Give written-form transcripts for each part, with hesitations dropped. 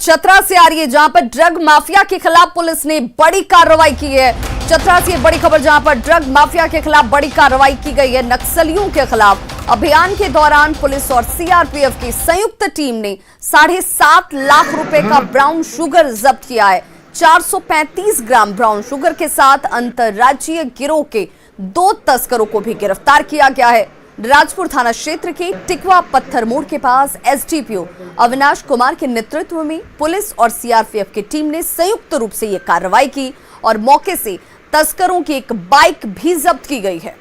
चतरा से आ रही है, जहां पर ड्रग माफिया के खिलाफ पुलिस ने बड़ी कार्रवाई की है। चतरा से बड़ी खबर, जहां पर ड्रग माफिया के खिलाफ बड़ी कार्रवाई की गई है। नक्सलियों के खिलाफ अभियान के दौरान पुलिस और सीआरपीएफ की संयुक्त टीम ने 7.5 लाख रुपए का ब्राउन शुगर जब्त किया है। 435 ग्राम ब्राउन शुगर के साथ अंतर्राज्यीय गिरोह के 2 तस्करों को भी गिरफ्तार किया गया है। राजपुर थाना क्षेत्र के टिकवा पत्थर मोड़ के पास एसडीपीओ अविनाश कुमार के नेतृत्व में पुलिस और सीआरपीएफ की टीम ने संयुक्त रूप से यह कार्रवाई की और मौके से तस्करों की एक बाइक भी जब्त की गई है।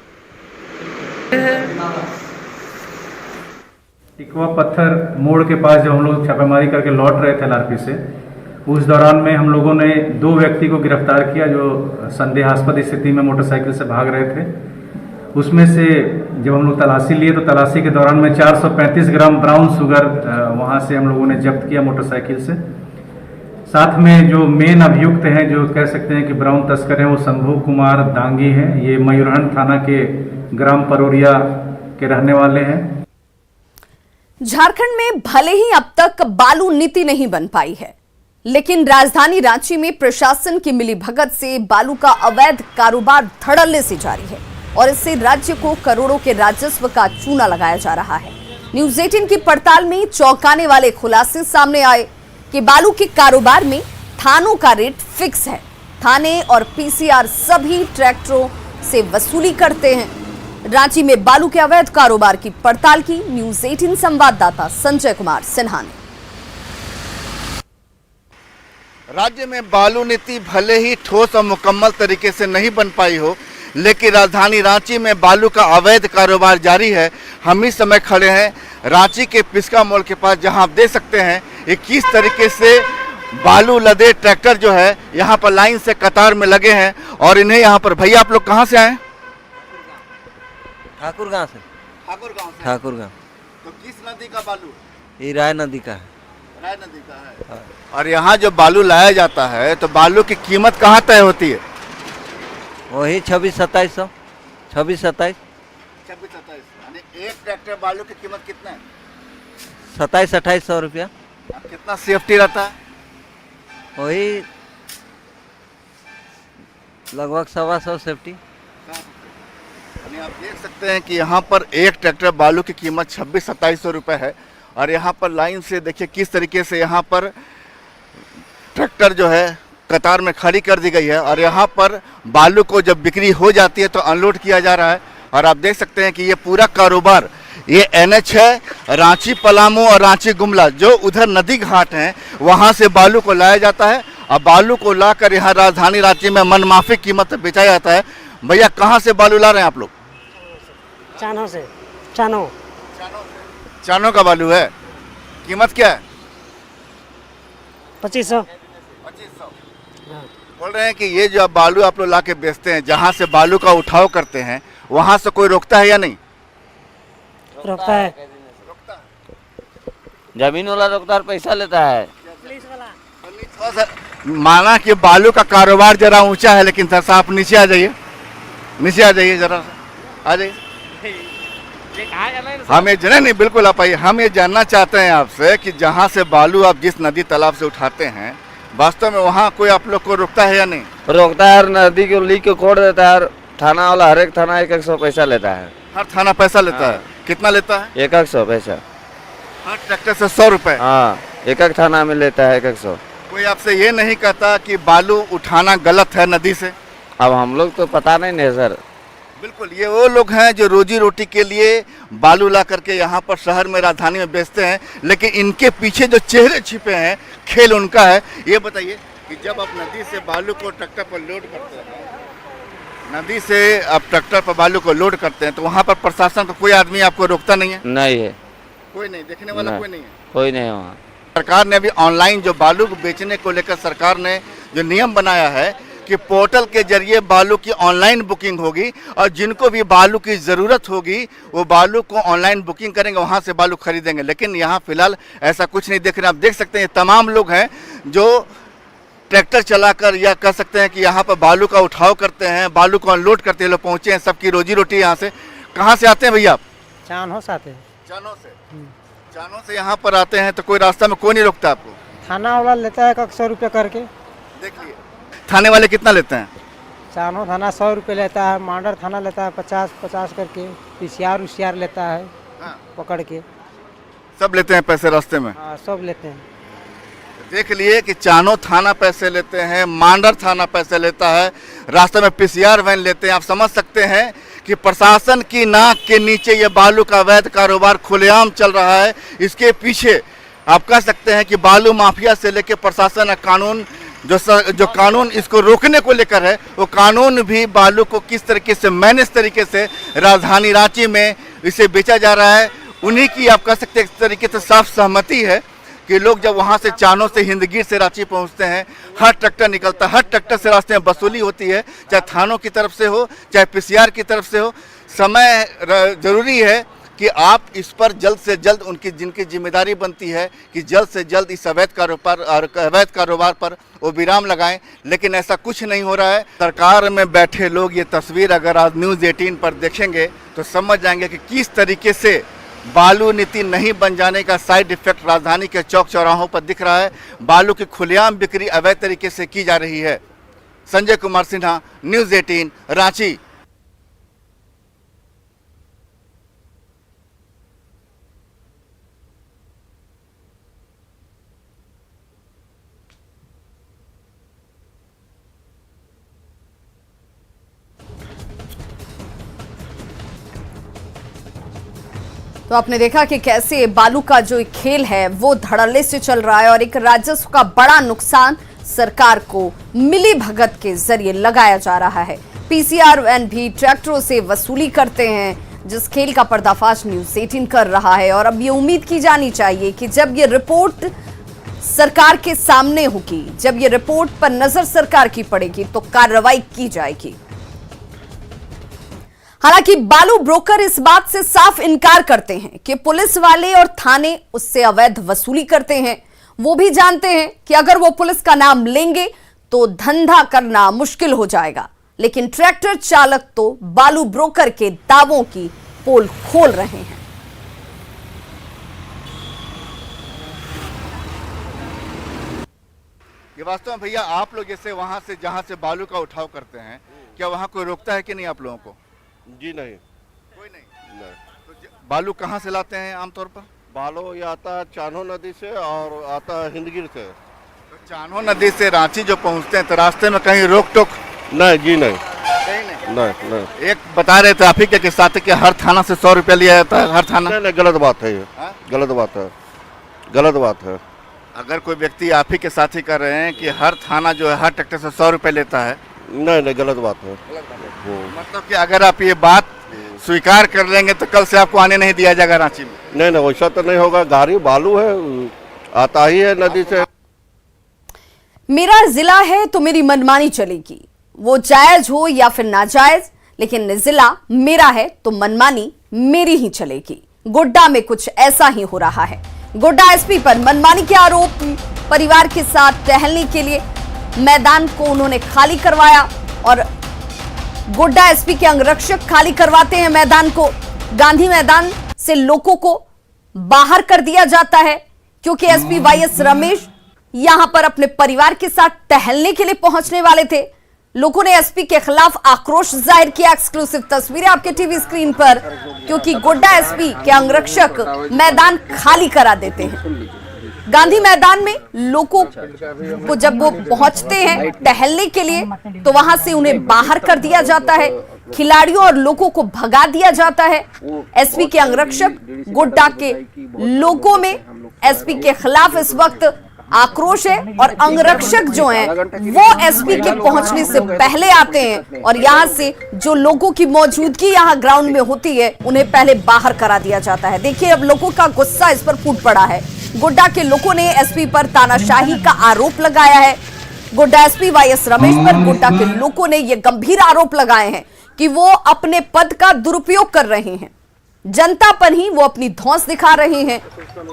टिकवा पत्थर मोड़ के पास जब हम लोग छापेमारी करके लौट रहे थे एलआरपी से, उस दौरान में हम लोगों ने 2 व्यक्ति को गिरफ्तार किया जो संदेहास्पद स्थिति में मोटरसाइकिल से भाग रहे थे। उसमें से जब हम लोग तलाशी लिए तो तलाशी के दौरान में 435 ग्राम ब्राउन शुगर वहां से हम लोगों ने जब्त किया मोटरसाइकिल से। साथ में जो मेन अभियुक्त हैं, जो कह सकते हैं कि ब्राउन तस्कर हैं, वो शंभू कुमार दांगी हैं। ये मयूरहंड थाना के ग्राम परोरिया के रहने वाले हैं। झारखंड में भले ही अब तक बालू नीति नहीं बन पाई है, लेकिन राजधानी रांची में प्रशासन की मिलीभगत से बालू का अवैध कारोबार धड़ल्ले से जारी है और इससे राज्य को करोड़ों के राजस्व का चूना लगाया जा रहा है। न्यूज 18 की पड़ताल में चौंकाने वाले खुलासे सामने आए कि बालू के कारोबार में थानों का रेट फिक्स है। थाने और पीसीआर सभी ट्रैक्टरों से वसूली करते हैं। रांची में बालू के अवैध कारोबार की पड़ताल की न्यूज 18 संवाददाता संजय कुमार सिन्हा ने। राज्य में बालू नीति भले ही ठोस और मुकम्मल तरीके से नहीं बन पाई हो, लेकिन राजधानी रांची में बालू का अवैध कारोबार जारी है। हम इस समय खड़े हैं रांची के पिस्का मॉल के पास, जहां आप देख सकते हैं कि किस तरीके से बालू लदे ट्रैक्टर जो है यहां पर लाइन से कतार में लगे हैं। और इन्हें यहां पर, भैया आप लोग कहां से आए? ठाकुरगांव से। ठाकुरगांव। तो किस नदी का बालू? ये राय नदी का है। राय नदी का है। और यहाँ जो बालू लाया जाता है तो बालू की कीमत कहाँ तय होती है? वही 26-27 यानी एक ट्रैक्टर बालू की कीमत कितना है? 27-28 रुपया। कितना सेफ्टी रहता है? वही लगभग 125 सेफ्टी। यानी आप देख सकते हैं कि यहाँ पर एक ट्रैक्टर बालू की कीमत 26-27 रुपये है। और यहाँ पर लाइन से देखिए किस तरीके से यहाँ पर ट्रैक्टर जो है कतार में खड़ी कर दी गई है। और यहाँ पर बालू को जब बिक्री हो जाती है तो अनलोड किया जा रहा है। और आप देख सकते हैं कि ये पूरा कारोबार, ये NH है, रांची पलामू और रांची गुमला, जो उधर नदी घाट हैं, वहाँ से बालू को लाया जाता है। और बालू को लाकर यहाँ राजधानी रांची में मनमाफी कीमत पर बेचा जाता है। भैया कहाँ से बालू ला रहे हैं आप लोग? चानो से। चानो का बालू है। कीमत क्या है? 2500। बोल रहे हैं कि ये जो बालू आप लोग ला के बेचते हैं, जहाँ से बालू का उठाव करते हैं, वहाँ से कोई रोकता है या नहीं? रोकता है। जमीन वाला रोकता है, पैसा लेता है। थोड़ा सा माना कि बालू का कारोबार जरा ऊंचा है, लेकिन थोड़ा सा आप नीचे आ जाइए, जरा सा आ जाइए। हम ये जाने नहीं, बिल्कुल आप आइए। हम ये जानना चाहते हैं आपसे कि जहाँ से बालू आप जिस नदी तालाब से उठाते हैं, वास्तव में वहाँ कोई आप लोग को रोकता है या नहीं? रोकता है, नदी को लीक को कोड़ देता है। थाना वाला हर एक थाना 100 पैसा लेता है। हर थाना पैसा लेता है? कितना लेता है? 100 पैसा। हर ट्रैक्टर से 100 रुपए? हाँ, एक थाना में लेता है 100। कोई आपसे ये नहीं कहता कि बालू उठाना गलत है नदी से? अब हम लोग तो पता नहीं सर। बिल्कुल, ये वो लोग हैं जो रोजी रोटी के लिए बालू ला करके यहाँ पर शहर में, राजधानी में बेचते हैं, लेकिन इनके पीछे जो चेहरे छिपे हैं, खेल उनका है। ये बताइए कि जब आप नदी से बालू को ट्रैक्टर पर लोड करते हैं, नदी से आप ट्रैक्टर पर बालू को लोड करते हैं, तो वहाँ पर प्रशासन का कोई आदमी आपको रोकता नहीं है? नहीं है, कोई नहीं, देखने वाला कोई नहीं है? कोई नहीं है वहाँ। सरकार ने अभी ऑनलाइन जो बालू को बेचने को लेकर सरकार ने जो नियम बनाया है कि पोर्टल के जरिए बालू की ऑनलाइन बुकिंग होगी, और जिनको भी बालू की ज़रूरत होगी वो बालू को ऑनलाइन बुकिंग करेंगे, वहाँ से बालू खरीदेंगे। लेकिन यहाँ फिलहाल ऐसा कुछ नहीं देख रहे। आप देख सकते हैं तमाम लोग हैं जो ट्रैक्टर चलाकर, या कह सकते हैं कि यहाँ पर बालू का उठाव करते हैं, बालू को अनलोड करते हैं, लोग पहुँचे हैं। सबकी रोजी रोटी यहाँ से। कहाँ से आते हैं भैया आप? चानो से आते हैं। चानो से यहाँ पर आते हैं, तो कोई रास्ता में कोई नहीं रोकता आपको? थाना वाला लेता है 100 रुपये करके। देखिए थाने वाले कितना लेते हैं? चानो थाना 100 रुपये लेता है, मांडर थाना लेता है 50 करके, PCR लेता है पकड़ के। सब लेते हैं पैसे रास्ते में? हाँ सब लेते हैं। देख लिए कि चानो थाना पैसे लेते हैं, मांडर थाना पैसे लेता है, रास्ते में PCR वैन लेते हैं। आप समझ सकते हैं कि प्रशासन की नाक के नीचे ये बालू का अवैध कारोबार खुलेआम चल रहा है। इसके पीछे आप कह सकते हैं कि बालू माफिया से लेकर प्रशासन कानून जो कानून इसको रोकने को लेकर है, वो कानून भी बालू को किस तरीके से मैनेज तरीके से राजधानी रांची में इसे बेचा जा रहा है, उन्हीं की आप कह सकते हैं एक तरीके से साफ सहमति है कि लोग जब वहाँ से चानो से हिंदगीर से रांची पहुँचते हैं, हर ट्रैक्टर निकलता है, हर ट्रैक्टर से रास्ते में वसूली होती है, चाहे थानों की तरफ से हो चाहे PCR की तरफ से हो। समय जरूरी है कि आप इस पर जल्द से जल्द उनकी जिनकी जिम्मेदारी बनती है कि जल्द से जल्द इस अवैध कारोबार पर वो विराम लगाएं, लेकिन ऐसा कुछ नहीं हो रहा है। सरकार में बैठे लोग ये तस्वीर अगर आज न्यूज़ 18 पर देखेंगे तो समझ जाएंगे कि किस तरीके से बालू नीति नहीं बन जाने का साइड इफेक्ट राजधानी के चौक चौराहों पर दिख रहा है। बालू की खुलेआम बिक्री अवैध तरीके से की जा रही है। संजय कुमार सिन्हा, न्यूज़ 18 रांची। तो आपने देखा कि कैसे बालू का जो एक खेल है वो धड़ल्ले से चल रहा है और एक राजस्व का बड़ा नुकसान सरकार को मिली भगत के जरिए लगाया जा रहा है। PCR वैन भी ट्रैक्टरों से वसूली करते हैं, जिस खेल का पर्दाफाश न्यूज़ 18 कर रहा है। और अब ये उम्मीद की जानी चाहिए कि जब ये रिपोर्ट सरकार के सामने होगी, जब ये रिपोर्ट पर नजर सरकार की पड़ेगी तो कार्रवाई की जाएगी। हालांकि बालू ब्रोकर इस बात से साफ इनकार करते हैं कि पुलिस वाले और थाने उससे अवैध वसूली करते हैं। वो भी जानते हैं कि अगर वो पुलिस का नाम लेंगे तो धंधा करना मुश्किल हो जाएगा, लेकिन ट्रैक्टर चालक तो बालू ब्रोकर के दावों की पोल खोल रहे हैं। ये वास्तव में भैया आप लोग जैसे वहां से जहां से बालू का उठाव करते हैं, क्या वहां कोई रोकता है कि नहीं आप लोगों को? जी नहीं, कोई नहीं। तो बालू कहाँ से लाते हैं आमतौर पर? बालू ये आता है चानो नदी से और आता है हिंदगिर से। तो चानो नदी से रांची जो पहुँचते हैं तो रास्ते में कहीं रोक टोक? नहीं जी नहीं, कहीं नहीं नहीं। एक बता रहे थे आप ही के साथ कि हर थाना से 100 रुपया लिया जाता है, हर थाना? नहीं, गलत बात है ये, गलत बात है, गलत बात है। अगर कोई व्यक्ति आप ही के साथ ही कर रहे हैं कि हर थाना जो है हर ट्रैक्टर से 100 रुपये लेता है? नहीं, गलत बात है। मतलब कि अगर आप ये बात स्वीकार कर लेंगे तो कल से आपको आने नहीं दिया जाएगा रांची में? नहीं, वैसा तो नहीं होगा। गाड़ी बालू है, आता ही है नदी से। मेरा जिला है तो मेरी मनमानी चलेगी, वो जायज हो या फिर नाजायज, लेकिन जिला मेरा है तो मनमानी मेरी ही चलेगी। गोड्डा में कुछ ऐसा ही हो रहा है। गोड्डा SP पर मनमानी के आरोप, परिवार के साथ टहलने के लिए मैदान को उन्होंने खाली करवाया और गोड्डा SP के अंगरक्षक खाली करवाते हैं मैदान को। गांधी मैदान से लोगों को बाहर कर दिया जाता है क्योंकि SP YS रमेश यहां पर अपने परिवार के साथ टहलने के लिए पहुंचने वाले थे। लोगों ने SP के खिलाफ आक्रोश जाहिर किया। एक्सक्लूसिव तस्वीरें आपके टीवी स्क्रीन पर, क्योंकि गोड्डा SP के अंगरक्षक मैदान खाली करा देते हैं। गांधी मैदान में लोगों को जब वो पहुंचते हैं टहलने के लिए तो वहां से उन्हें बाहर कर दिया जाता है, खिलाड़ियों और लोगों को भगा दिया जाता है। SP के अंगरक्षक, गोड्डा के लोगों में SP के खिलाफ इस वक्त आक्रोश है और अंगरक्षक जो हैं वो SP के पहुंचने से पहले आते हैं और यहां से जो लोगों की मौजूदगी यहां ग्राउंड में होती है उन्हें पहले बाहर करा दिया जाता है। देखिए अब लोगों का गुस्सा इस पर फूट पड़ा है। गोड्डा के लोगों ने SP पर तानाशाही का आरोप लगाया है। गोड्डा SP YS रमेश पर गोड्डा के लोगों ने यह गंभीर आरोप लगाए हैं कि वो अपने पद का दुरुपयोग कर रहे हैं, जनता पर ही वो अपनी धौंस दिखा रहे हैं।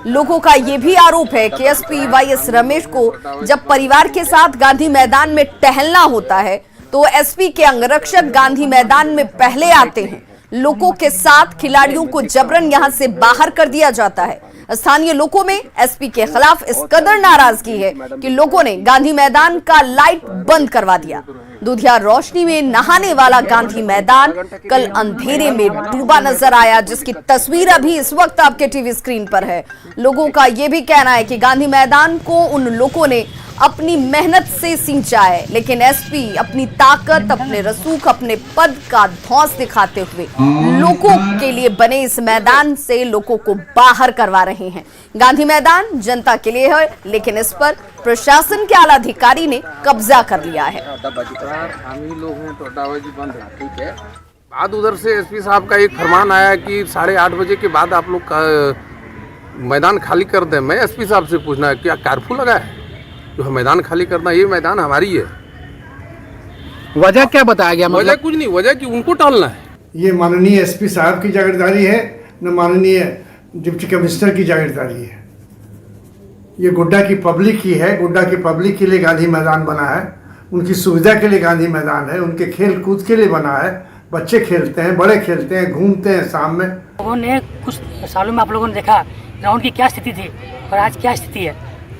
लोगों का यह भी आरोप है कि SP YS रमेश को जब परिवार के साथ गांधी मैदान में टहलना होता है तो SP के अंगरक्षक गांधी मैदान में पहले आते हैं। लोगों के साथ खिलाड़ियों को जबरन यहां से बाहर कर दिया जाता है। स्थानीय लोगों में एसपी के खिलाफ इस कदर नाराजगी है कि लोगों ने गांधी मैदान का लाइट बंद करवा दिया। दूधिया रोशनी में नहाने वाला गांधी मैदान कल अंधेरे में डूबा नजर आया, जिसकी तस्वीर अभी इस वक्त आपके टीवी स्क्रीन पर है। लोगों का यह भी कहना है कि गांधी मैदान को उन लोगों ने अपनी मेहनत से सींचा है, लेकिन एसपी अपनी ताकत, अपने रसूख, अपने पद का धौंस दिखाते हुए लोगों के लिए बने इस मैदान से लोगों को बाहर करवा रहे हैं। गांधी मैदान जनता के लिए है, लेकिन इस पर प्रशासन के आला अधिकारी ने कब्जा कर लिया है। हम ही लोग हैं तो अड्डाबाजी बंद है, ठीक है। बाद उधर से एसपी साहब का एक फरमान आया कि 8:30 बजे के बाद आप लोग मैदान खाली कर दें। मैं एसपी साहब से पूछना है क्या कर्फ्यू लगा है जो मैदान खाली करना? ये मैदान हमारी है। वजह क्या बताया गया? वजह कुछ नहीं, वजह कि उनको टालना है। ये माननीय एसपी साहब की जागीरदारी है, न माननीय डिप्टी कमिश्नर की जागीरदारी है। ये गोड्डा की पब्लिक की है। गोड्डा की पब्लिक के लिए गांधी मैदान बना है, उनकी सुविधा के लिए गांधी मैदान है, उनके खेल कूद के लिए बना है। बच्चे खेलते हैं, बड़े खेलते हैं, घूमते हैं शाम में। लोगों ने कुछ सालों में आप लोगों ने देखा ग्राउंड की क्या स्थिति थी और आज क्या स्थिति है।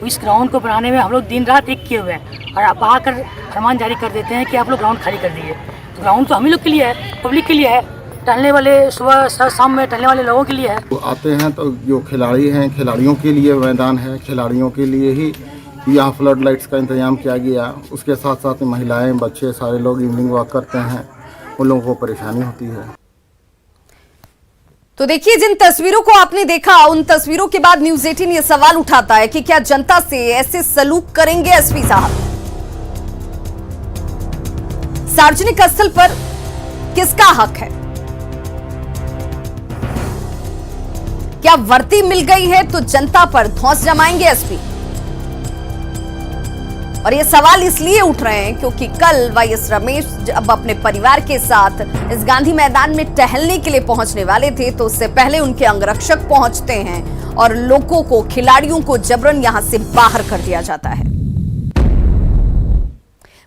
इस ग्राउंड को बनाने में हम लोग दिन रात एक किए हुए हैं और आप आकर फरमान जारी कर देते हैं कि आप लोग ग्राउंड खाली कर दीजिए। तो ग्राउंड तो हम ही लोग के लिए है, पब्लिक के लिए है, टहलने वाले सुबह शाम में टहलने वाले लोगों के लिए है। तो आते हैं तो जो खिलाड़ी हैं, खिलाड़ियों के लिए मैदान है, खिलाड़ियों के लिए ही यहाँ फ्लड लाइट्स का इंतजाम किया गया। उसके साथ साथ महिलाएं, बच्चे, सारे लोग इवनिंग वॉक करते हैं, उन लोगों को परेशानी होती है। तो देखिए, जिन तस्वीरों को आपने देखा, उन तस्वीरों के बाद न्यूज 18 ये सवाल उठाता है कि क्या जनता से ऐसे सलूक करेंगे एसपी साहब? सार्वजनिक स्थल पर किसका हक है? क्या वर्दी मिल गई है तो जनता पर धौंस जमाएंगे एसपी? और ये सवाल इसलिए उठ रहे हैं क्योंकि कल वाईएस रमेश जब अपने परिवार के साथ इस गांधी मैदान में टहलने के लिए पहुंचने वाले थे, तो उससे पहले उनके अंगरक्षक पहुंचते हैं और लोगों को, खिलाड़ियों को जबरन यहां से बाहर कर दिया जाता है।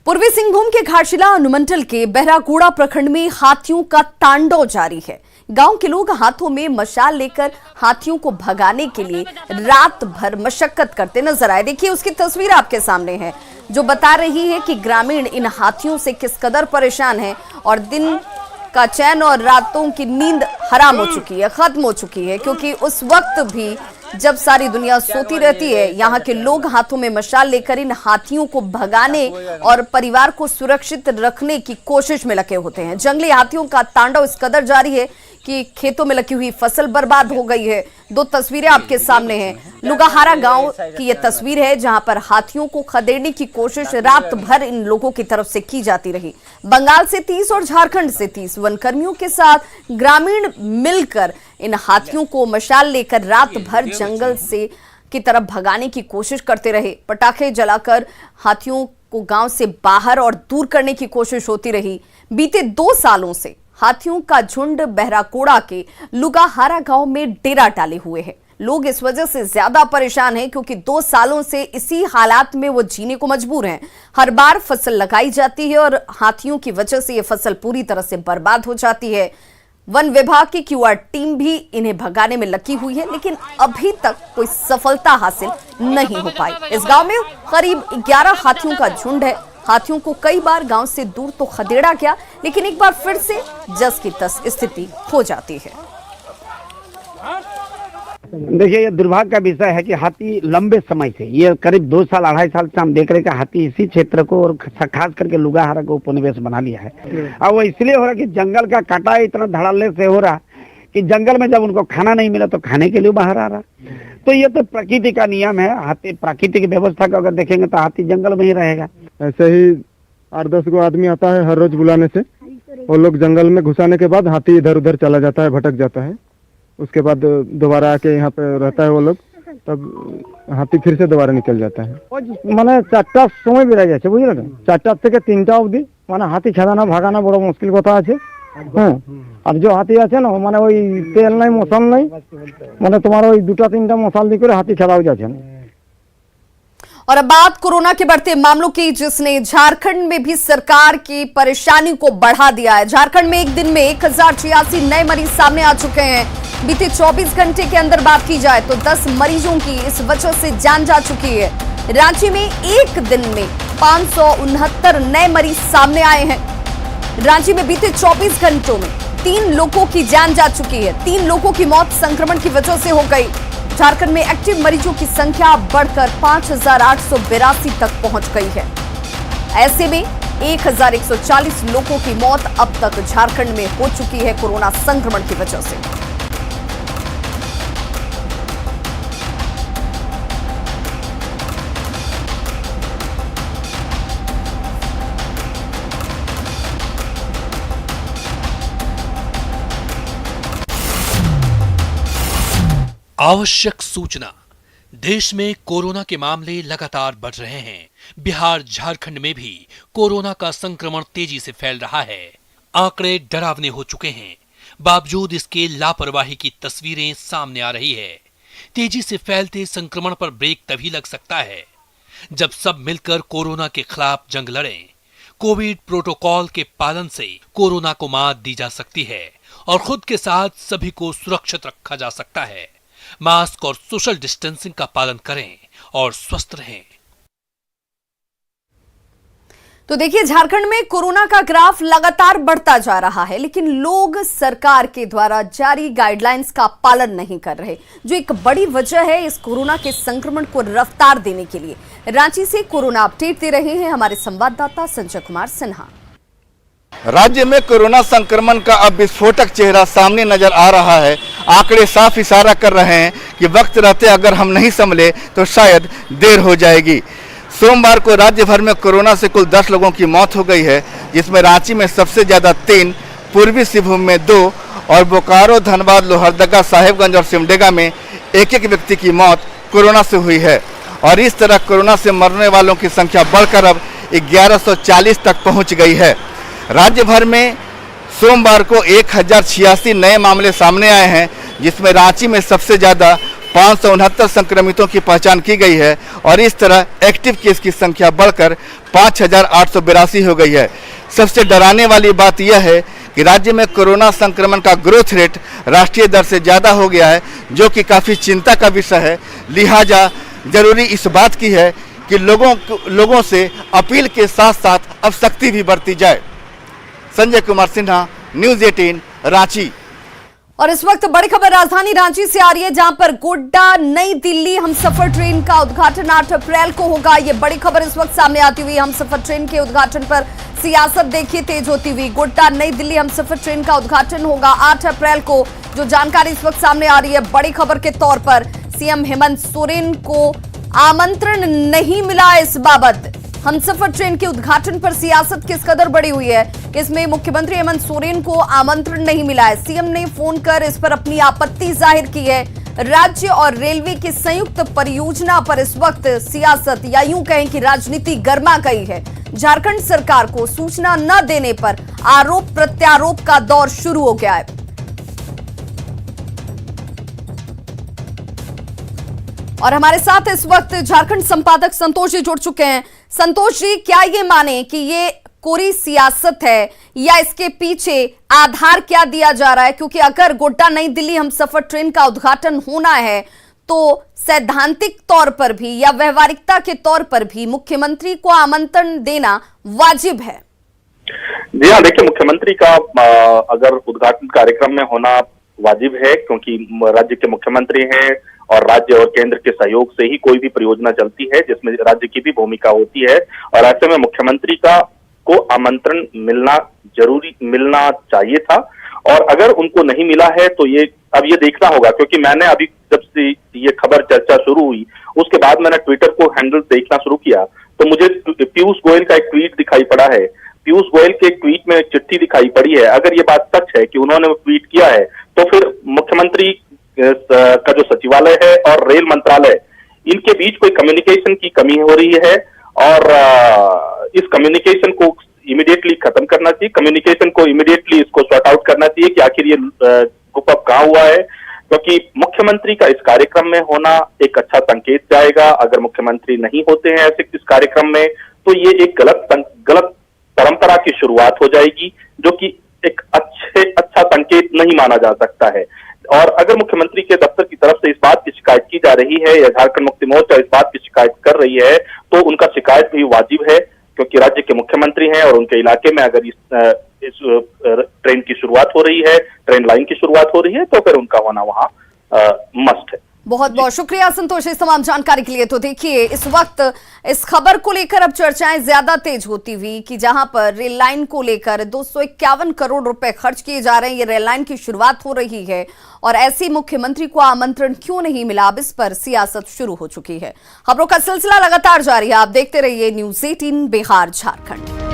पूर्वी सिंहभूम के घाटशिला अनुमंडल के बहरागोड़ा प्रखंड में हाथियों का तांडव जारी है। गांव के लोग हाथों में मशाल लेकर हाथियों को भगाने के लिए रात भर मशक्कत करते नजर आए। देखिए, उसकी तस्वीर आपके सामने है जो बता रही है कि ग्रामीण इन हाथियों से किस कदर परेशान हैं और दिन का चैन और रातों की नींद हराम हो चुकी है, खत्म हो चुकी है, क्योंकि उस वक्त भी जब सारी दुनिया सोती रहती है, यहाँ के लोग हाथों में मशाल लेकर इन हाथियों को भगाने और परिवार को सुरक्षित रखने की कोशिश में लगे होते हैं। जंगली हाथियों का तांडव इस कदर जारी है कि खेतों में लगी हुई फसल बर्बाद हो गई है। दो तस्वीरें आपके सामने हैं। लुगाहारा गांव की यह तस्वीर है जहां पर हाथियों को खदेड़ने की कोशिश रात भर इन लोगों की तरफ से की जाती रही। बंगाल से 30 और झारखंड से 30 वनकर्मियों के साथ ग्रामीण मिलकर इन हाथियों को मशाल लेकर रात भर जंगल से की तरफ भगाने की कोशिश करते रहे। पटाखे जलाकर हाथियों को गांव से बाहर और दूर करने की कोशिश होती रही। बीते 2 सालों से हाथियों का झुंड बहरागोड़ा के लुगाहारा गांव में डेरा डाले हुए है। लोग इस वजह से ज्यादा परेशान हैं क्योंकि 2 सालों से इसी हालात में वो जीने को मजबूर हैं। हर बार फसल लगाई जाती है और हाथियों की वजह से ये फसल पूरी तरह से बर्बाद हो जाती है। वन विभाग की क्यूआर टीम भी इन्हें भगाने में लगी हुई है, लेकिन अभी तक कोई सफलता हासिल नहीं हो पाई। इस गांव में करीब 11 हाथियों का झुंड है। हाथियों को कई बार गांव से दूर तो खदेड़ा गया, लेकिन एक बार फिर से जस की तस स्थिति हो जाती है। देखिए, ये दुर्भाग्य का विषय है कि हाथी लंबे समय से, ये करीब 2 साल 2.5 साल से हम देख रहे हैं कि हाथी इसी क्षेत्र को और खास करके लुगाहारा को उपनिवेश बना लिया है। और वो इसलिए हो रहा है कि जंगल का कटाई इतना धड़ल्ले से हो रहा कि जंगल में जब उनको खाना नहीं मिला तो खाने के लिए बाहर आ रहा। तो ये तो प्रकृति का नियम है। हाथी प्राकृतिक व्यवस्था को अगर देखेंगे तो हाथी जंगल में ही रहेगा। ऐसे ही 8-10 गो आदमी आता है हर रोज बुलाने से, वो लोग जंगल में घुसाने के बाद हाथी इधर उधर चला जाता है, भटक जाता है। उसके बाद दोबारा आके यहाँ पे रहता है वो लोग, तब हाथी फिर से दोबारा निकल जाता है। मैंने 4टा समय बेड़ा जाए बुझल 4टा থেকে 3টা অবধি মানে হাতি ছাড়ানো ভাগানো বড় মুশকিল কথা আছে। আর যে হাতি আছে না মানে ওই তেল নাই মশাল নাই, মানে তোমার ওই 2টা 3টা মশাল দিয়ে করে হাতি ছাড়াও যাচ্ছে না। और अब बात कोरोना के बढ़ते मामलों की, जिसने झारखंड में भी सरकार की परेशानी को बढ़ा दिया है। झारखंड में एक दिन में 1086 नए मरीज सामने आ चुके हैं। बीते 24 घंटे के अंदर बात की जाए तो 10 मरीजों की इस वजह से जान जा चुकी है। रांची में एक दिन में 569 नए मरीज सामने आए हैं। रांची में बीते 24 घंटों में 3 लोगों की जान जा चुकी है। 3 लोगों की मौत संक्रमण की वजह से हो गई। झारखंड में एक्टिव मरीजों की संख्या बढ़कर 5882 तक पहुंच गई है। ऐसे में 1140 लोगों की मौत अब तक झारखंड में हो चुकी है कोरोना संक्रमण की वजह से। आवश्यक सूचना। देश में कोरोना के मामले लगातार बढ़ रहे हैं। बिहार झारखंड में भी कोरोना का संक्रमण तेजी से फैल रहा है। आंकड़े डरावने हो चुके हैं। बावजूद इसके लापरवाही की तस्वीरें सामने आ रही है। तेजी से फैलते संक्रमण पर ब्रेक तभी लग सकता है जब सब मिलकर कोरोना के खिलाफ जंग लड़ें। कोविड प्रोटोकॉल के पालन से कोरोना को मात दी जा सकती है और खुद के साथ सभी को सुरक्षित रखा जा सकता है। मास्क और सोशल डिस्टेंसिंग का पालन करें और स्वस्थ रहें। तो देखिए, झारखंड में कोरोना का ग्राफ लगातार बढ़ता जा रहा है, लेकिन लोग सरकार के द्वारा जारी गाइडलाइंस का पालन नहीं कर रहे, जो एक बड़ी वजह है इस कोरोना के संक्रमण को रफ्तार देने के लिए। रांची से कोरोना अपडेट दे रहे हैं हमारे संवाददाता संजय कुमार सिन्हा। राज्य में कोरोना संक्रमण का अब विस्फोटक चेहरा सामने नजर आ रहा है। आंकड़े साफ इशारा कर रहे हैं कि वक्त रहते अगर हम नहीं संभले तो शायद देर हो जाएगी। सोमवार को राज्य भर में कोरोना से कुल 10 लोगों की मौत हो गई है, जिसमें रांची में सबसे ज्यादा 3, पूर्वी सिंहभूम में 2 और बोकारो, धनबाद, लोहरदगा, साहेबगंज और सिमडेगा में एक व्यक्ति की मौत कोरोना से हुई है। और इस तरह कोरोना से मरने वालों की संख्या बढ़कर अब 1140 तक पहुंच गई है। राज्य भर में सोमवार को 1086 नए मामले सामने आए हैं, जिसमें रांची में सबसे ज़्यादा 569 संक्रमितों की पहचान की गई है और इस तरह एक्टिव केस की संख्या बढ़कर 5882 हो गई है। सबसे डराने वाली बात यह है कि राज्य में कोरोना संक्रमण का ग्रोथ रेट राष्ट्रीय दर से ज़्यादा हो गया है, जो कि काफ़ी चिंता का विषय है। लिहाजा जरूरी इस बात की है कि लोगों से अपील के साथ साथ अब सख्ती भी बरती जाए। संजय कुमार सिन्हा, न्यूज़ 18 रांची। और इस वक्त बड़ी खबर राजधानी रांची से आ रही है, जहां पर गोड्डा नई दिल्ली हमसफर ट्रेन का उद्घाटन 8 अप्रैल को होगा। ये बड़ी खबर इस वक्त सामने आती हुई। हमसफर ट्रेन के उद्घाटन पर सियासत देखिए तेज होती हुई। गोड्डा नई दिल्ली हमसफर ट्रेन का उद्घाटन होगा 8 अप्रैल को। जो जानकारी इस वक्त सामने आ रही है बड़ी खबर के तौर पर, सीएम हेमंत सोरेन को आमंत्रण नहीं मिला। इस बाबत हमसफर ट्रेन के उद्घाटन पर सियासत किस कदर बढ़ी हुई है, इसमें मुख्यमंत्री हेमंत सोरेन को आमंत्रण नहीं मिला है। सीएम ने फोन कर इस पर अपनी आपत्ति जाहिर की है। राज्य और रेलवे की संयुक्त परियोजना पर इस वक्त सियासत, या यूं कहें कि राजनीति गर्मा गई है। झारखंड सरकार को सूचना न देने पर आरोप प्रत्यारोप का दौर शुरू हो गया है। और हमारे साथ इस वक्त झारखंड संपादक संतोष जी जुड़ चुके हैं। संतोष जी, क्या ये माने कि ये कोरी सियासत है या इसके पीछे आधार क्या दिया जा रहा है? क्योंकि अगर गोड्डा नई दिल्ली हमसफर ट्रेन का उद्घाटन होना है तो सैद्धांतिक तौर पर भी या व्यवहारिकता के तौर पर भी मुख्यमंत्री को आमंत्रण देना वाजिब है। जी हाँ, देखिए, मुख्यमंत्री का अगर उद्घाटन कार्यक्रम में होना वाजिब है, क्योंकि राज्य के मुख्यमंत्री हैं और राज्य और केंद्र के सहयोग से ही कोई भी परियोजना चलती है जिसमें राज्य की भी भूमिका होती है। और ऐसे में मुख्यमंत्री को आमंत्रण मिलना चाहिए था। और अगर उनको नहीं मिला है तो अब ये देखना होगा, क्योंकि मैंने अभी जब से ये खबर चर्चा शुरू हुई उसके बाद मैंने ट्विटर को हैंडल देखना शुरू किया तो मुझे पीयूष गोयल का एक ट्वीट दिखाई पड़ा है। पीयूष गोयल के एक ट्वीट में एक चिट्ठी दिखाई पड़ी है। अगर ये बात सच है कि उन्होंने ट्वीट किया है तो फिर मुख्यमंत्री का जो सचिवालय है और रेल मंत्रालय, इनके बीच कोई कम्युनिकेशन की कमी हो रही है और इस कम्युनिकेशन को इमीडिएटली खत्म करना चाहिए। कम्युनिकेशन को इमीडिएटली इसको सॉर्ट आउट करना चाहिए कि आखिर ये गुप अप कहाँ हुआ है, क्योंकि मुख्यमंत्री का इस कार्यक्रम में होना एक अच्छा संकेत जाएगा। अगर मुख्यमंत्री नहीं होते हैं ऐसे इस कार्यक्रम में तो ये एक गलत परंपरा की शुरुआत हो जाएगी, जो कि एक अच्छा संकेत नहीं माना जा सकता है। और अगर मुख्यमंत्री के दफ्तर की तरफ से इस बात की शिकायत की जा रही है या झारखंड मुक्ति मोर्चा इस बात की शिकायत कर रही है तो उनका शिकायत भी वाजिब है, क्योंकि राज्य के मुख्यमंत्री हैं और उनके इलाके में अगर इस ट्रेन की शुरुआत हो रही है, ट्रेन लाइन की शुरुआत हो रही है, तो फिर उनका होना वहां मस्ट है। बहुत बहुत शुक्रिया संतोष इस तमाम जानकारी के लिए। तो देखिए, इस वक्त इस खबर को लेकर अब चर्चाएं ज्यादा तेज होती हुई कि जहां पर रेल लाइन को लेकर 251 करोड़ रुपए खर्च किए जा रहे हैं, ये रेल लाइन की शुरुआत हो रही है और ऐसे मुख्यमंत्री को आमंत्रण क्यों नहीं मिला, अब इस पर सियासत शुरू हो चुकी है। खबरों का सिलसिला लगातार जारी है, आप देखते रहिए न्यूज़ 18 बिहार झारखंड।